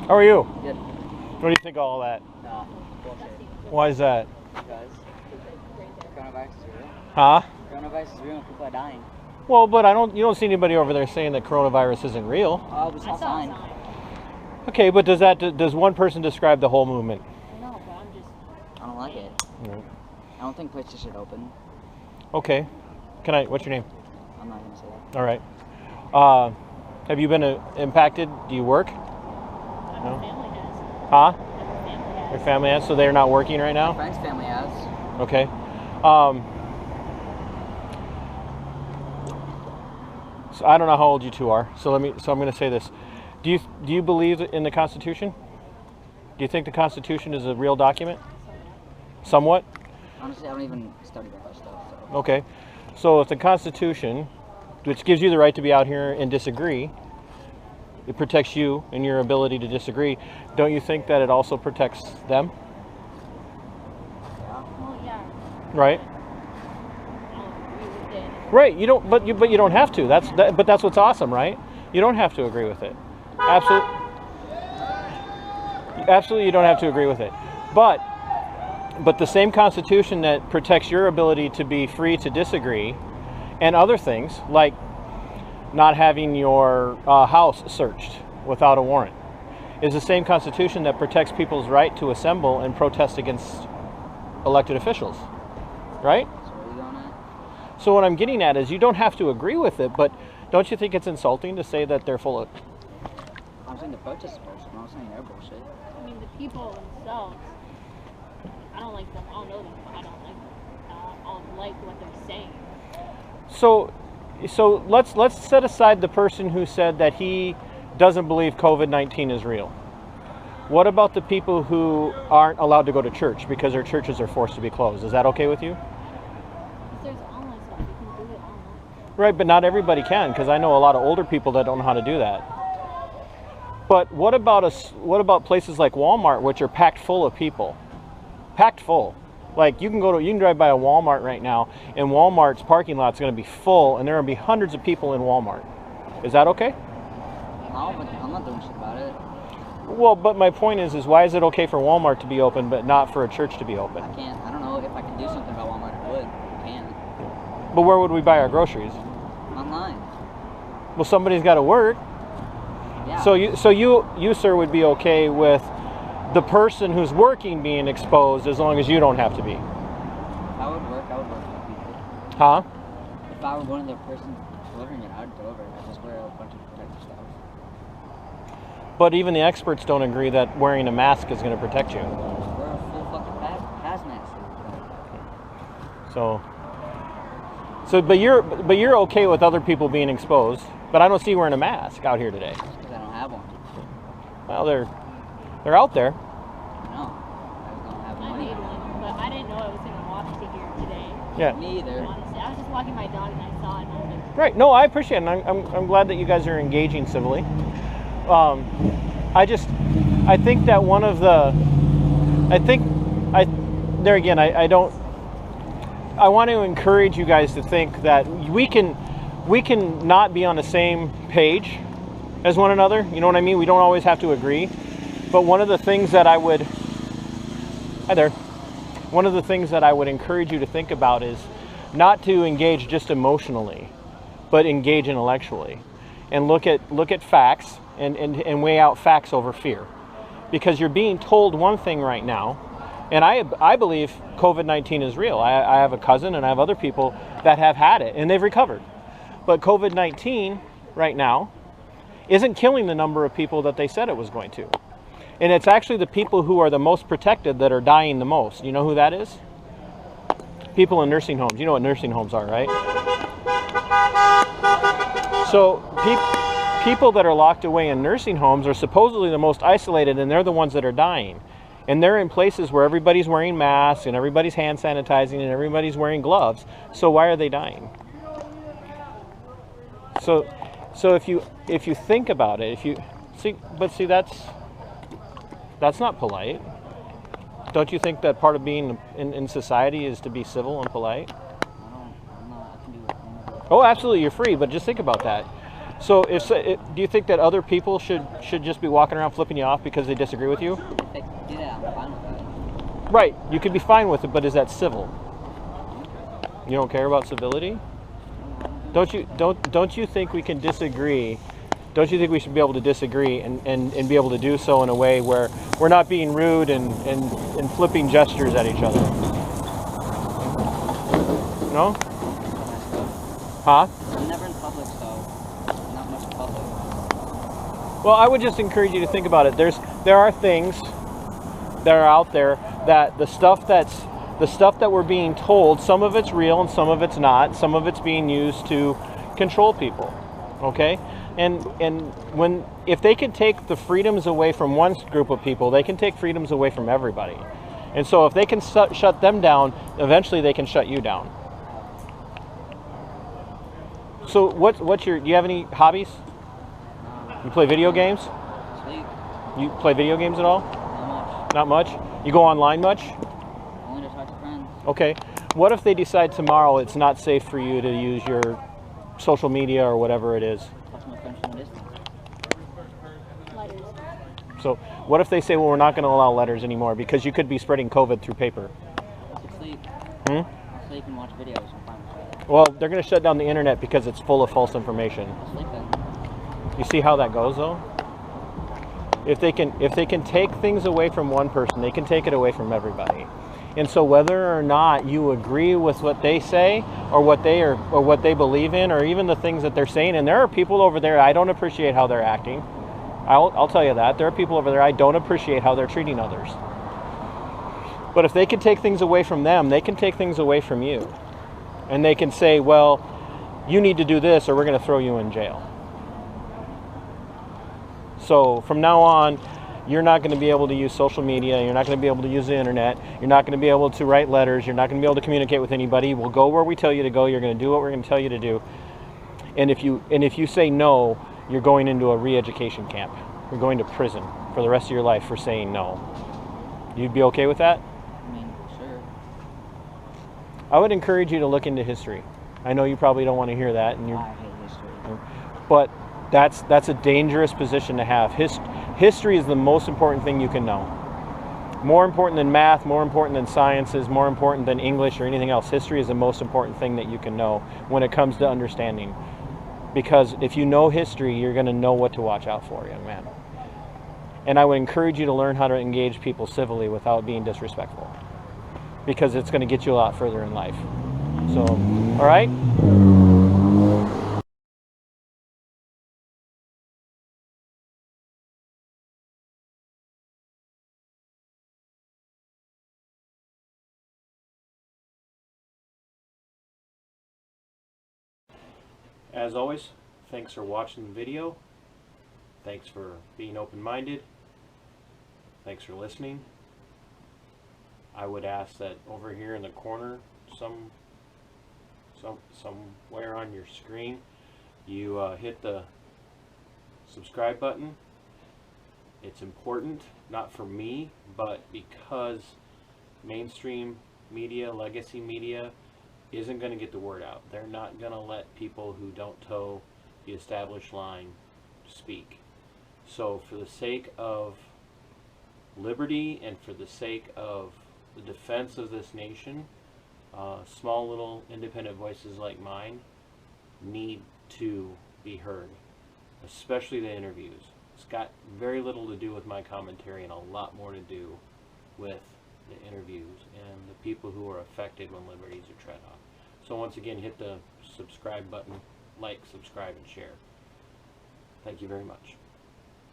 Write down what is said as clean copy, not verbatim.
How are you? Good. What do you think of all that? No, bullshit. Why is that? Because coronavirus is real. Huh? Coronavirus is real and people are dying. Well, but you don't see anybody over there saying that coronavirus isn't real. Oh, we saw a sign. Okay, but does one person describe the whole movement? No, but I don't like it. No. I don't think places should open. Okay. What's your name? I'm not gonna say that. All right. Have you been impacted? Do you work? My family has. Huh? My family has. Your family has, so they're not working right now? My friend's family has. Okay. So I don't know how old you two are. So I'm going to say this. Do you believe in the Constitution? Do you think the Constitution is a real document? Somewhat? Honestly, I don't even study that stuff. So. Okay. So if the Constitution, which gives you the right to be out here and disagree, it protects you and your ability to disagree, don't you think that it also protects them? Yeah. Well, yeah. Right? I don't agree with it. Right. You don't, but you don't have to. But that's what's awesome, right? You don't have to agree with it. Absolutely, you don't have to agree with it. But the same Constitution that protects your ability to be free to disagree, and other things like not having your house searched without a warrant, is the same Constitution that protects people's right to assemble and protest against elected officials, right? So where are we going at? So what I'm getting at is you don't have to agree with it, but don't you think it's insulting to say that they're full of... I'm saying the protest is bullshit. I'm not saying they're bullshit. I mean, the people themselves, I don't like them. I don't know them, but I don't like them. I don't like what they're saying. So let's set aside the person who said that he doesn't believe COVID-19 is real. What about the people who aren't allowed to go to church because their churches are forced to be closed? Is that okay with you? If there's online stuff, you can do it online. Right, but not everybody can, because I know a lot of older people that don't know how to do that. But what about places like Walmart, which are packed full of people? Packed full. Like you can drive by a Walmart right now, and Walmart's parking lot's going to be full, and there are going to be hundreds of people in Walmart. Is that okay? No, but I'm not doing shit about it. Well, but my point is why is it okay for Walmart to be open, but not for a church to be open? I don't know if I can do something about Walmart. I would. I can. But where would we buy our groceries? Online. Well, somebody's got to work. Yeah. So you sir would be okay with the person who's working being exposed as long as you don't have to be. If I would work with people. Huh? If I were one of the person delivering it, I would deliver it. I just wear a bunch of protective stuff. But even the experts don't agree that wearing a mask is going to protect you. Wear a full fucking hazmat So but you're okay with other people being exposed, but I don't see you wearing a mask out here today. because I don't have one. Well, they're out there. No, I just don't have I money. made one, but I didn't know I was going to walk to here today. Yeah. Me either. Honestly, I was just walking my dog and I saw it and I was like, Right. No, I appreciate it. And I'm glad that you guys are engaging civilly. I think that one of the, I want to encourage you guys to think that we can not be on the same page as one another. You know what I mean? We don't always have to agree. But one of the things that I would encourage you to think about is not to engage just emotionally, but engage intellectually, and look at facts and weigh out facts over fear, because you're being told one thing right now, and I believe COVID-19 is real. I have a cousin and I have other people that have had it and they've recovered, but COVID-19 right now isn't killing the number of people that they said it was going to. And it's actually the people who are the most protected that are dying the most. You know who that is? People in nursing homes. You know what nursing homes are, right? So people that are locked away in nursing homes are supposedly the most isolated, and they're the ones that are dying. And they're in places where everybody's wearing masks and everybody's hand sanitizing and everybody's wearing gloves. So why are they dying? So if you think about it, that's not polite. Don't you think that part of being in society is to be civil and polite? I can do it. Oh, absolutely, you're free, but just think about that. So do you think that other people should just be walking around flipping you off because they disagree with you? If they do that, I'm fine with that. Right. You could be fine with it, but is that civil? You don't care about civility? Don't you think we can disagree? Don't you think we should be able to disagree and be able to do so in a way where we're not being rude and flipping gestures at each other? No? Huh? I'm never in public, so not much public. Well, I would just encourage you to think about it. There are things that are out there that the stuff that we're being told, some of it's real and some of it's not. Some of it's being used to control people. Okay? And if they can take the freedoms away from one group of people, they can take freedoms away from everybody. And so if they can shut them down, eventually they can shut you down. So do you have any hobbies? You play video games? Sleep. You play video games at all? Not much. Not much? You go online much? Only to talk to friends. Okay. What if they decide tomorrow it's not safe for you to use your social media or whatever it is? Talk to my friends from a distance. Letters. So what if they say, well, we're not going to allow letters anymore because you could be spreading COVID through paper? I could sleep. Hmm? I'll sleep and watch videos. I'm fine with that. Well, they're going to shut down the internet because it's full of false information. I'll sleep then. You see how that goes, though? If they can take things away from one person, they can take it away from everybody. And so whether or not you agree with what they say or what they believe in or even the things that they're saying, and there are people over there I don't appreciate how they're acting. I'll tell you that. There are people over there I don't appreciate how they're treating others. But if they can take things away from them, they can take things away from you. And they can say, well, you need to do this or we're going to throw you in jail. So from now on, you're not going to be able to use social media. You're not going to be able to use the internet. You're not going to be able to write letters. You're not going to be able to communicate with anybody. We'll go where we tell you to go. You're going to do what we're going to tell you to do. And if you say no, you're going into a re-education camp. You're going to prison for the rest of your life for saying no. You'd be okay with that? I mean, sure. I would encourage you to look into history. I know you probably don't want to hear that, and I hate history. but that's a dangerous position to have. History is the most important thing you can know. More important than math, more important than sciences, more important than English or anything else. History is the most important thing that you can know when it comes to understanding. Because if you know history, you're going to know what to watch out for, young man. And I would encourage you to learn how to engage people civilly without being disrespectful. Because it's going to get you a lot further in life. So, all right? As always, thanks for watching the video. Thanks for being open-minded. Thanks for listening. I would ask that over here in the corner, somewhere on your screen, you hit the subscribe button. It's important, not for me, but because mainstream media, legacy media, isn't going to get the word out. They're not going to let people who don't toe the established line speak. So for the sake of liberty and for the sake of the defense of this nation, small little independent voices like mine need to be heard, especially the interviews. It's got very little to do with my commentary and a lot more to do with the interviews and the people who are affected when liberties are tread on. So once again, hit the subscribe button, like, subscribe, and share. Thank you very much.